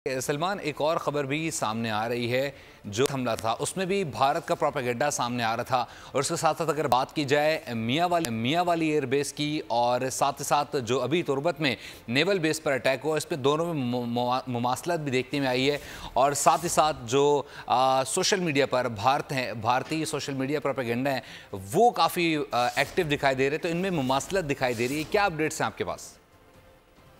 सलमान, एक और ख़बर भी सामने आ रही है। जो हमला था उसमें भी भारत का प्रोपेगेंडा सामने आ रहा था, और उसके साथ साथ अगर बात की जाए मियाँ वाली एयरबेस की, और साथ ही साथ जो अभी तुर्बत में नेवल बेस पर अटैक हुआ, इसमें दोनों में मुमासलत भी देखने में आई है। और साथ ही साथ जो सोशल मीडिया पर भारतीय सोशल मीडिया प्रोपेगेंडा है वो काफ़ी एक्टिव दिखाई दे रहे, तो इनमें मुमासलत दिखाई दे रही है। क्या अपडेट्स हैं आपके पास?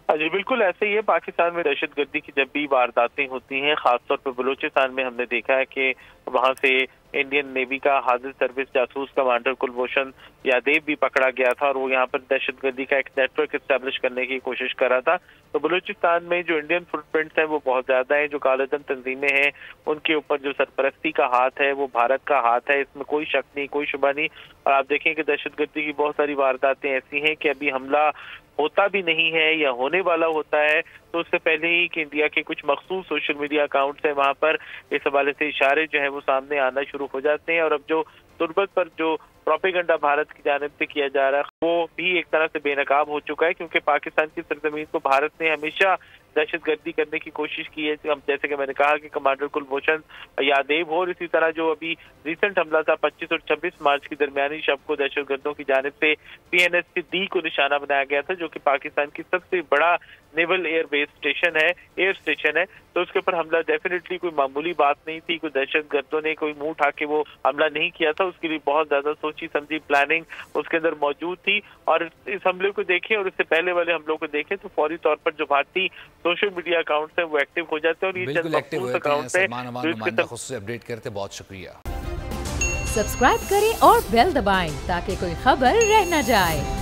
जी बिल्कुल ऐसे ही है। पाकिस्तान में दहशतगर्दी की जब भी वारदातें होती हैं, खासतौर पर बलूचिस्तान में हमने देखा है कि वहां से इंडियन नेवी का हाजिर सर्विस जासूस कमांडर कुलभूषण यादेव भी पकड़ा गया था, और वो यहाँ पर दहशतगर्दी का एक नेटवर्क एस्टेब्लिश करने की कोशिश कर रहा था। तो बलूचिस्तान में जो इंडियन फुटप्रिंट्स हैं वो बहुत ज्यादा है। जो कालेधन तंजीमें हैं उनके ऊपर जो सरपरस्ती का हाथ है वो भारत का हाथ है, इसमें कोई शक नहीं, कोई शुबा नहीं। और आप देखें कि दहशतगर्दी की बहुत सारी वारदातें ऐसी हैं कि अभी हमला होता भी नहीं है या होने वाला होता है तो उससे पहले ही कि इंडिया के कुछ मखसूस सोशल मीडिया अकाउंट्स हैं वहां पर इस हवाले से इशारे जो है वो सामने आना शुरू हो जाते हैं। और अब जो तुर्बत पर जो प्रोपेगेंडा भारत की जानिब से किया जा रहा है वो भी एक तरह से बेनकाब हो चुका है, क्योंकि पाकिस्तान की सरजमीन को भारत ने हमेशा दहशतगर्दी करने की कोशिश की है। जैसे कि मैंने कहा कि कमांडर कुलभूषण यादेव हो, और इसी तरह जो अभी रिसेंट हमला था 25 और 26 मार्च की दरमियानी शब को दहशतगर्दों की जानिब से PNS डी को निशाना बनाया गया था, जो कि पाकिस्तान की सबसे बड़ा नेवल एयर स्टेशन है। तो उसके ऊपर हमला डेफिनेटली कोई मामूली बात नहीं थी। कोई दहशतगर्दों ने कोई मुंह उठा के वो हमला नहीं किया था, उसके लिए बहुत ज्यादा सोची समझी प्लानिंग उसके अंदर मौजूद थी। और इस हमले को देखें और इससे पहले वाले हमलों को देखें तो फौरी तौर पर जो भारतीय सोशल मीडिया अकाउंट्स हैं वो एक्टिव हो जाते हैं, और ये चंद मखसूस अकाउंट्स हैं। खुद अपडेट करते, बहुत शुक्रिया। सब्सक्राइब करें और बेल दबाएं ताकि कोई खबर रह न जाए।